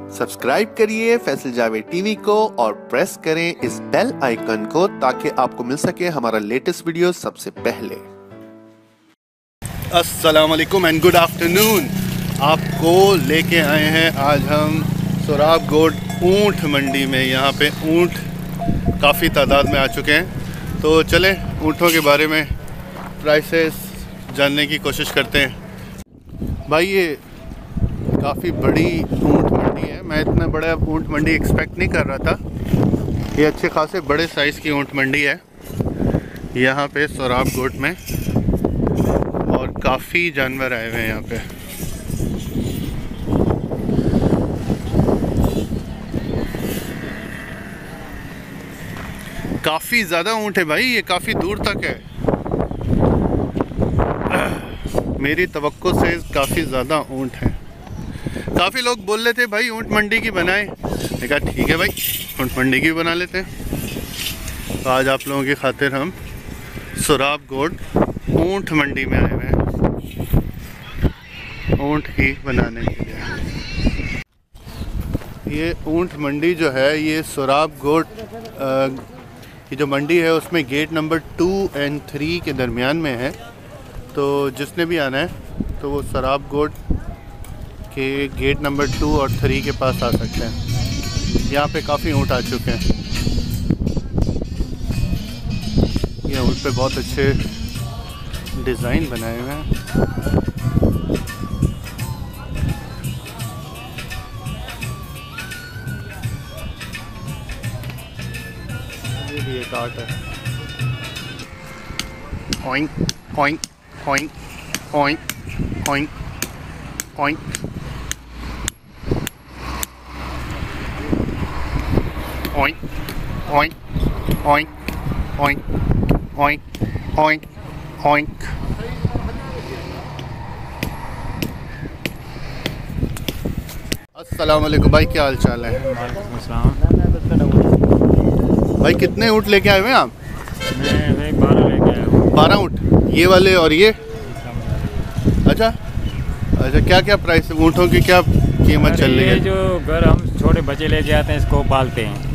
Subscribe करिए Faisal Javed TV को और प्रेस करें इस बेल आइकन को ताकि आपको मिल सके हमारा लेटेस्ट वीडियो सबसे पहले। अस्सलाम वालेकुम एंड गुड आफ्टरनून। आपको लेके आए हैं आज हम सोराब गोड ऊँट मंडी में। यहाँ पे ऊँट काफ़ी तादाद में आ चुके हैं, तो चलें ऊँटों के बारे में प्राइसेस जानने की कोशिश करते हैं। भाई ये काफ़ी बड़ी ऊँट मंडी है, मैं इतना बड़ा ऊँट मंडी एक्सपेक्ट नहीं कर रहा था। ये अच्छे खासे बड़े साइज़ की ऊँट मंडी है यहाँ पे सोराब गोड में, और काफ़ी जानवर आए हुए हैं यहाँ पे। काफ़ी ज़्यादा ऊँट है भाई, ये काफ़ी दूर तक है। मेरी तवक्को से काफ़ी ज़्यादा ऊँट हैं। काफ़ी लोग बोल रहे थे भाई ऊँट मंडी की बनाएं, मैंने कहा ठीक है भाई ऊँट मंडी की बना लेते हैं। तो आज आप लोगों की खातिर हम सोराब गोड ऊँट मंडी में आए हुए हैं ऊँट ही बनाने के लिए। ये ऊँट मंडी जो है ये सोराब गोड की जो मंडी है उसमें गेट नंबर 2 और 3 के दरमियान में है। तो जिसने भी आना है तो वो सोराब गोड के गेट नंबर 2 और 3 के पास आ सकते हैं। यहाँ पे काफ़ी ऊँट आ चुके हैं। ये ऊँट पे बहुत अच्छे डिज़ाइन बनाए हुए हैं। ये भी एक आर्ट है। Oink oink oink oink oink oink. Oink, oink, oink, oink, oink, oink, oink। अस्सलाम वालेकुम भाई, क्या हाल चाल है? भाई कितने ऊँट लेके आए हुए हैं आप? मैं 12 लेके आया हूँ। 12 ऊँट, ये वाले और ये? अच्छा अच्छा, क्या क्या प्राइस ऊँटों की क्या कीमत चल रही है? जो घर हम छोटे बच्चे लेके आते हैं इसको पालते हैं।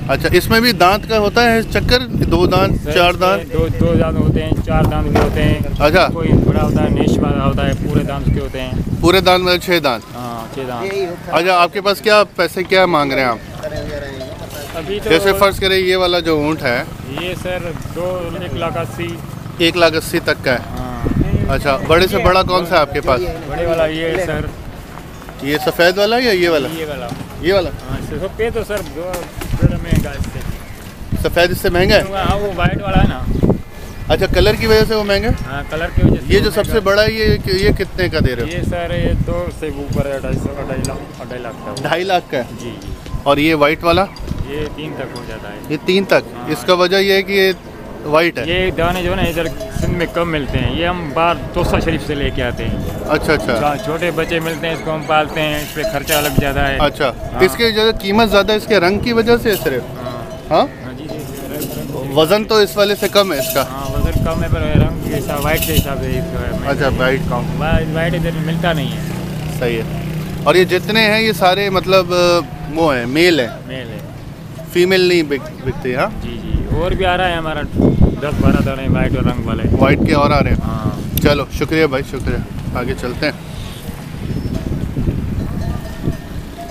अच्छा, इसमें भी दांत का होता है चक्कर? 2 दांत 4 दांत? दो दांत होते हैं, 4 दांत भी होते हैं। अच्छा, कोई बड़ा होता है, नेश वाला होता है, पूरे दांत के होते हैं। पूरे दांत में 6 दांत? हाँ 6 दांत। अच्छा, आपके पास क्या पैसे क्या मांग रहे हैं आप? अभी तो जैसे फर्ज करें ये वाला जो ऊँट है ये सर 1,80,000। 1,80,000 तक का है। हाँ। अच्छा, बड़े से बड़ा कौन सा है आपके पास? बड़े वाला ये सर, ये सफ़ेद वाला या ये वाला? ये वाला। हाँ, सफ़ेद तो सर बड़ा महंगा इससे। सफ़ेद इससे महंगा है? हाँ वो वाइट वाला है ना। अच्छा, कलर की वजह से वो महंगा है? हाँ कलर की वजह से। ये जो सबसे बड़ा है ये कितने का दे रहे हो? ये सर ये 2 से ऊपर है, 2.5 लाख का। 2.5 लाख का है? जी। और ये वाइट वाला? ये 3 तक हो जाता है। ये 3 तक? हाँ। इसका वजह ये है कि ये वाइट है? ये दाने जो है ना इधर सिंध में कम मिलते हैं, ये हम बाहर तोसा शरीफ से लेके आते हैं। अच्छा अच्छा। छोटे बच्चे मिलते हैं, इसको हम पालते हैं, इस पर खर्चा अलग ज़्यादा है। अच्छा, हाँ। इसके ज़्यादा कीमत ज़्यादा इसके रंग की वजह से सिर्फ? हाँ, हाँ जी जी। वज़न तो इस वाले से कम है इसका? हाँ वजन कम है पर रंग के हिसाब वाइट के हिसाब से इसका है। अच्छा, वाइट कम। वाइट इधर मिलता नहीं है। सही है। और ये जितने हैं ये सारे मतलब वो हैं, मेल है? मेल है, फीमेल नहीं बिकते? हाँ जी जी। और भी आ रहा है हमारा 10-12 दाने वाइट और रंग वाले। वाइट के और आ रहे हैं? हाँ चलो शुक्रिया भाई, शुक्रिया। आगे चलते हैं।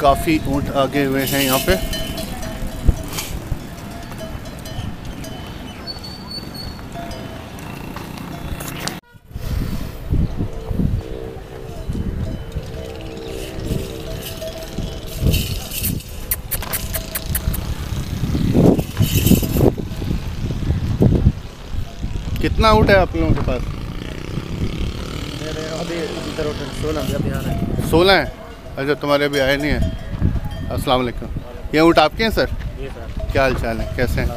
काफ़ी ऊँट आगे हुए हैं यहाँ पे। कितना ऊँट है आप लोगों के पास? मेरे अभी 16 है? अच्छा, तुम्हारे अभी आए नहीं है? अस्सलाम वालेकुम। ये ऊँट आपके हैं सर? ये सर क्या हाल चाल है, कैसे हैं?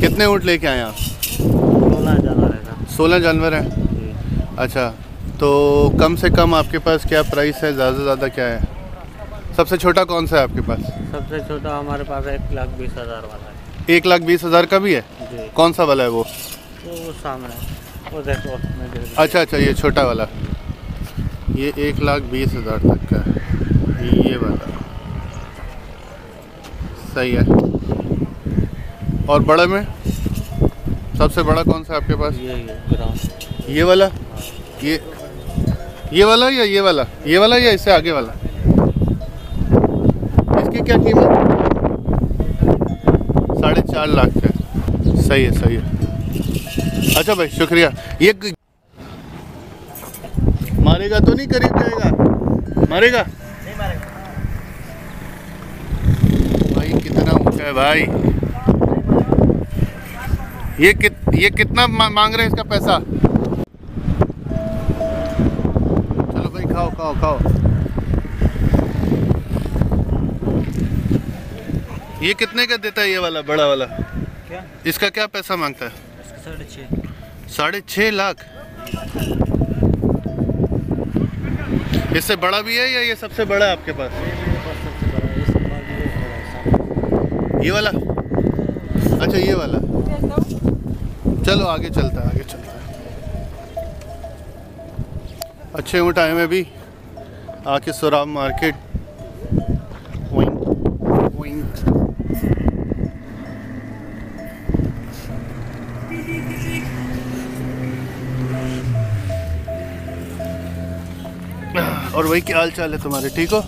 कितने ऊँट लेके आए आप? 16 जानवर है सर। 16 जानवर हैं? अच्छा, तो कम से कम आपके पास क्या प्राइस है, ज़्यादा से ज़्यादा क्या है? सबसे छोटा कौन सा है आपके पास? सबसे छोटा हमारे पास 1,20,000 वाला है। 1,20,000 का भी है? जी। कौन सा वाला है वो? वो सामने, वो देखो। अच्छा अच्छा, ये छोटा वाला, ये 1,20,000 तक का है, ये वाला। सही है। और बड़े में सबसे बड़ा कौन सा है आपके पास? ये ग्राम। ये वाला? ये वाला या ये वाला? ये वाला या इससे आगे वाला? इसकी क्या कीमत? 4.5 लाख है। सही है, सही है। अच्छा भाई शुक्रिया। ये मारेगा तो नहीं? करीब जाएगा? मारेगा? नहीं मारेगा भाई कितना ऊंचा है भाई। ये कितना मांग रहे हैं इसका पैसा? चलो भाई खाओ खाओ खाओ। ये कितने का देता है ये वाला बड़ा वाला? क्या? इसका क्या पैसा मांगता है? 6.5। 6.5 लाख? इससे बड़ा भी है या ये सबसे बड़ा है आपके पास? मेरे पास सबसे बड़ा है, इसके बाद ये बड़ा है सामने। ये वाला? अच्छा ये वाला। चलो आगे चलता है, आगे चलता है। अच्छे ऊँट आए में भी आके सोराब मार्केट। विंक विंक। और वही क्या हाल चाल है तुम्हारे? ठीक हो?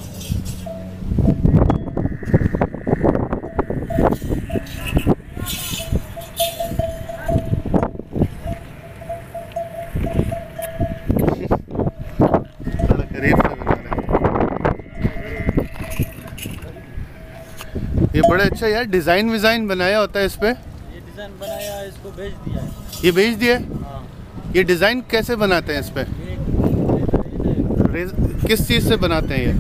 ये बड़े अच्छा यार डिज़ाइन विज़ाइन बनाया होता है इस पे। ये डिज़ाइन बनाया, इसको भेज दिया है। ये भेज दिया? हाँ। ये डिज़ाइन कैसे बनाते हैं इस पे? किस चीज़ से बनाते हैं ये?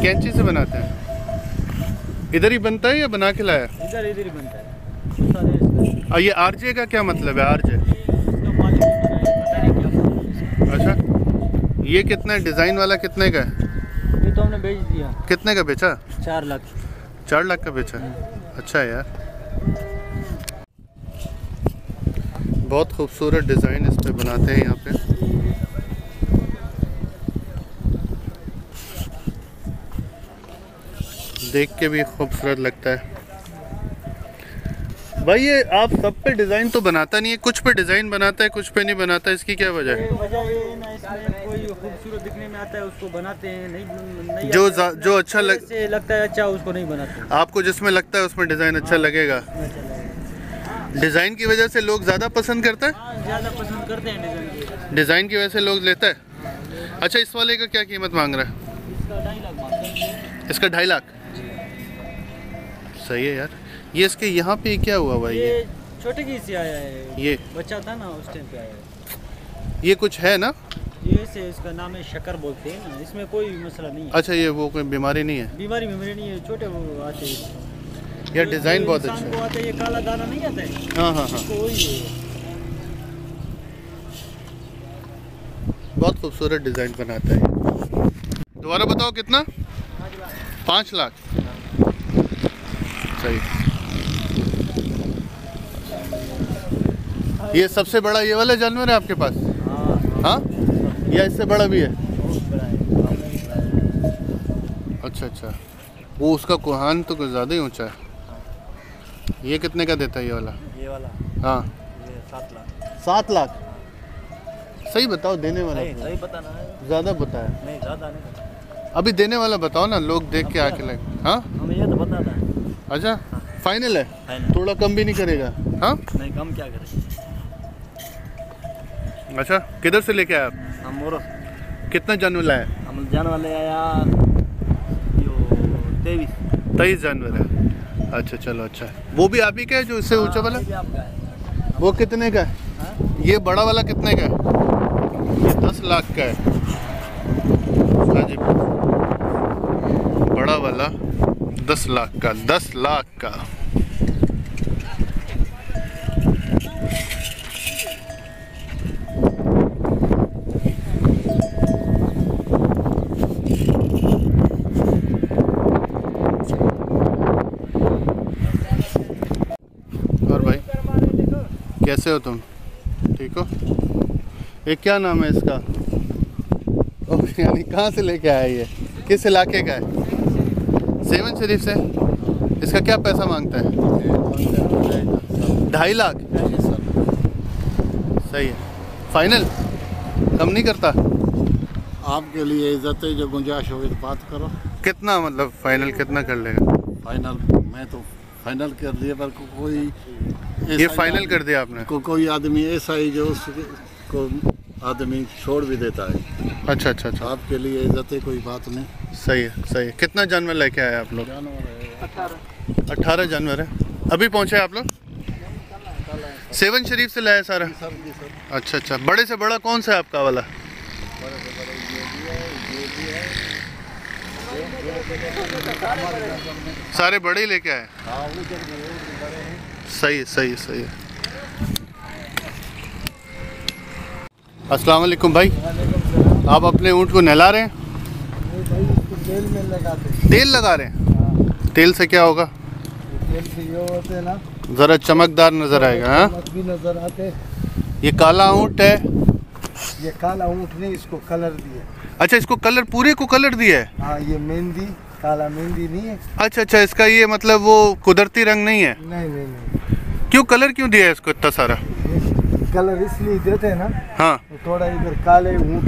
कैंची से बनाते हैं? इधर ही बनता है या बना के लाया? इधर ही बनता है सारे। और ये आरजे का क्या मतलब है? आरजे इसका मालिक भी बनाया, पता नहीं क्या बोलते हैं इसको। ये कितना है? डिज़ाइन वाला कितने का है? ये तो हमने भेज दिया। कितने का बेचा? 4 लाख। 4 लाख का बेचा? अच्छा है यार। बहुत खूबसूरत डिज़ाइन इस पे बनाते हैं यहाँ पे। देख के भी खूबसूरत लगता है भाई। ये आप सब पे डिज़ाइन तो बनाता नहीं है, कुछ पे डिज़ाइन बनाता है, कुछ पे नहीं बनाता। इसकी क्या वजह है? वजह ये ना, इसमें कोई खूबसूरत दिखने में आता है उसको बनाते हैं, नहीं जो अच्छा लगता है अच्छा उसको नहीं बनाते। आपको जिसमें लगता है उसमें डिज़ाइन अच्छा लगेगा। डिज़ाइन की वजह से लोग ज़्यादा पसंद करते हैं। ज़्यादा पसंद करते हैं डिज़ाइन की वजह से लोग लेते हैं। अच्छा इस वाले का क्या कीमत मांग रहा है? इसका 2.5 लाख। सही है यार। ये इसके यहाँ पे क्या हुआ भाई? ये छोटे की से आया है, ये बच्चा था ना उस टाइम पे आया है। ये कुछ है ना? ये से इसका नाम है शक्कर बोलते हैं ना, इसमें कोई मसला नहीं है। अच्छा ये वो कोई बीमारी नहीं है? बीमारी नहीं है, छोटे वो आते हैं। यार डिज़ाइन बहुत अच्छा है। आते ये काला दाना नहीं आता है? हाँ हाँ हाँ, वही है। बहुत खूबसूरत डिज़ाइन बनाता है। दोबारा बताओ कितना? 5 लाख। सही। ये सबसे बड़ा ये वाला जानवर है आपके पास? हाँ या इससे बड़ा भी है? अच्छा अच्छा। वो उसका कुहान तो कुछ ज़्यादा ही ऊंचा है। ये कितने का देता है ये वाला? ये वाला हाँ ये 7 लाख। 7 लाख? सही बताओ देने वाला। सही बताना है। ज़्यादा बताया? नहीं ज़्यादा नहीं। अभी देने वाला बताओ ना, लोग देख के आके लगे। हाँ हमें ये तो बताना है। अच्छा फाइनल है? फाइनल। थोड़ा कम भी नहीं करेगा? हाँ नहीं कम क्या करें। अच्छा किधर से लेके आए आप? हम मोर कितना जानवर लाए? हम जाने वाले आया यो 23 जानवर है। अच्छा चलो अच्छा है। वो भी आप ही का है जो इससे ऊंचा वाला? ये आपका है। वो कितने का है? हाँ? ये बड़ा वाला कितने का है? ये 10 लाख का है। हाँ जी बड़ा वाला 10 लाख का। 10 लाख का। और भाई कैसे हो तुम? ठीक हो? ये क्या नाम है इसका? यानी कहाँ से लेके आया ये? किस इलाके का है? सेवन शरीफ से? इसका क्या पैसा मांगता है? 2.5 लाख। सही है, फाइनल कम नहीं करता? आपके लिए इज्जत है, जो गुंजाइश होगी तो बात करो। कितना मतलब फाइनल कितना कर लेगा? फाइनल मैं तो फाइनल कर दिया, पर कोई ये फाइनल कर दिया आपने? कोई आदमी ऐसा ही जो उसको आदमी छोड़ भी देता है। अच्छा अच्छा अच्छा, आपके लिए इज्जत है, कोई बात नहीं। सही है सही है। कितना जानवर लेके आए आप लोग? 18 जानवर है। अभी पहुंचे आप लोग? सेवन शरीफ से लाया सारा? अच्छा अच्छा, बड़े से बड़ा कौन सा है आपका वाला? सारे बड़े ही लेके आए? सही है सही है सही है। अस्सलाम वालेकुम भाई, आप अपने ऊँट को नहला रहे हैं? तेल में लगाते। तेल लगा रहे हैं? तेल से क्या होगा? तेल से ये होते हैं ना, ज़रा चमकदार नज़र आएगा। हाँ, चमक भी नजर आते। ये काला ऊँट है? ये काला ऊँट नहीं, इसको कलर दिए। अच्छा, इसको कलर, पूरे को कलर दिया है? हाँ, ये मेहंदी, काला मेहंदी नहीं है। अच्छा अच्छा, इसका ये मतलब वो कुदरती रंग नहीं है? नहीं नहीं नहीं, क्यों कलर क्यों दिया है इसको इतना सारा? कलर इसलिए देते हैं ना, हाँ, तो थोड़ा इधर काले ऊँट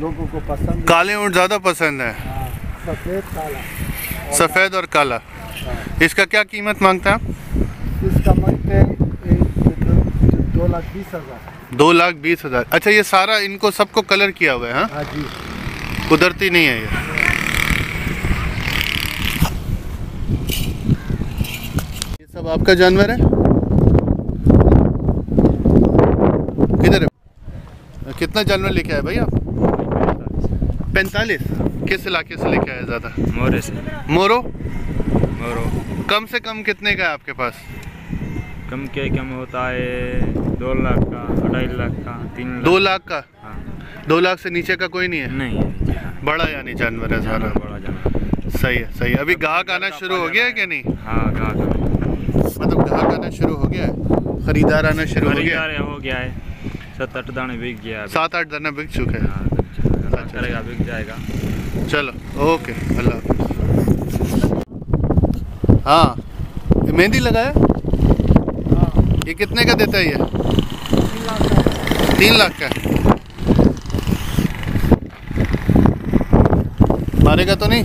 लोगों को पसंद है। काले ऊँट ज़्यादा पसंद है? हाँ, सफेद काला। सफ़ेद और काला। इसका क्या कीमत मांगता है आप? इसका मांगते हैं 2,20,000। 2,20,000। अच्छा, ये सारा इनको सबको कलर किया हुआ है? हाँ हाँ जी, कुदरती नहीं है ये। ये सब आपका जानवर है? किधर है? कितना जानवर लेके आए भाई आप? 45। किस इलाके से लेके आए ज़्यादा? मोरे से। मोरो? मोरो। कम से कम कितने का है आपके पास? कम के कम होता है 2 लाख का, 2.5 लाख का, 3 लाख। 2 लाख का? हाँ। 2 लाख से नीचे का कोई नहीं है? नहीं है। बड़ा यानी जानवर है सारा? बड़ा जानवर। सही है सही है। अभी गाहक आना शुरू हो गया है कि नहीं? हाँ, गाँव मतलब गाहक आना शुरू हो गया है, खरीदार आना शुरू हो गया है? हो गया है। 7-8 दाने बिक गया है। 7-8 दाना बिक चुके हैं? हाँ, करेगा, बिक जाएगा। चलो ओके, अल्लाह हाफ़िज़। हाँ, ये मेहंदी लगाया? ये कितने का देता है ये? 3 लाख का। मारेगा तो नहीं?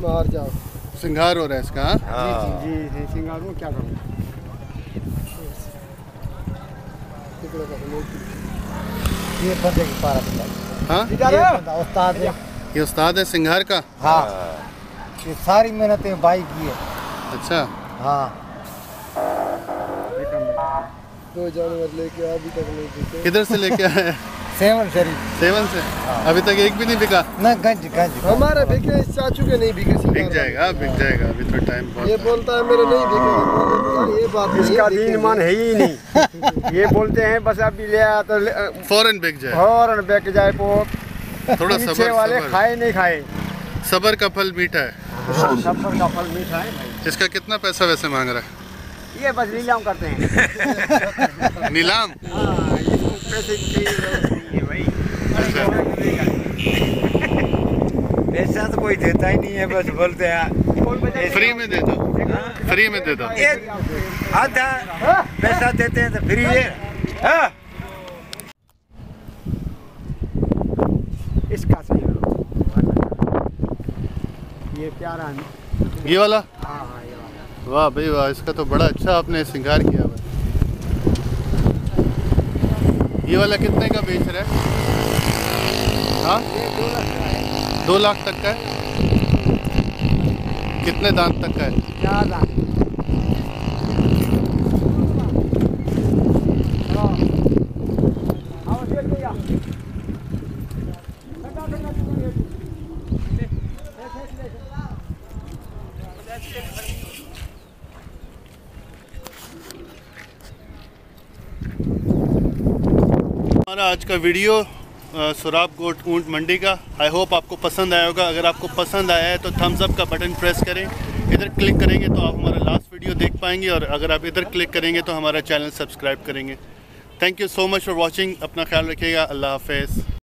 बाहर जाओ। सिंगार हो रहा है इसका? हाँ? जी जी, सिंगार में क्या करूँ? ये बंदे की पारा बंदा। हाँ, ये बंदा उस्ताद है। ये उस्ताद है सिंगार का? हाँ, ये सारी मेहनतें भाई की है। अच्छा, हाँ, 2 जानवर लेके अभी तक नहीं बिके। किधर से लेके आए हैं? सेवन शरीफ। 7 से? अभी तक एक भी नहीं बिका? ना, गंज गंज हमारे बिके, इस चाचू के नहीं बिके। बिक जाएगा, बिक जाएगा, अभी तो टाइम बहुत ये है। बोलता है मेरे नहीं बिके। ये बात इसका दीन ईमान है ही नहीं। ये बोलते हैं बस अभी ले आया तो फौरन बिक जाए। फौरन बिक जाए। वो थोड़ा पीछे सबर, वाले सबर। खाए नहीं खाए। सबर का फल मीठा है। सबर का फल मीठा है भाई। इसका कितना पैसा वैसे मांग रहा है? ये बस नीलाम करते हैं। नीलाम? हाँ, इसको पैसे की जरूरत नहीं है भाई। अच्छा, पैसा तो कोई देता ही नहीं है, बस बोलते हैं फ्री में दे दो, फ्री में दे दो। एक आधा पैसा देते हैं तो फ्री है। हाँ? इसका सही ये प्यारा है। ये वाला? हाँ हाँ, ये वाला। वाह भाई वाह, इसका तो बड़ा अच्छा आपने श्रृंगार किया हुआ है। ये वाला कितने का बेच रहा है? हाँ, 2 लाख तक का है? कितने दांत तक का है? 4 लाख। हमारा आज का वीडियो सुराब गोट ऊंट मंडी का आई होप आपको पसंद आया होगा। अगर आपको पसंद आया है तो थम्स अप का बटन प्रेस करें। इधर क्लिक करेंगे तो आप हमारा लास्ट वीडियो देख पाएंगे, और अगर आप इधर क्लिक करेंगे तो हमारा चैनल सब्सक्राइब करेंगे। Thank you so much for watching. अपना ख्याल रखिएगा। अल्लाह हाफिज़।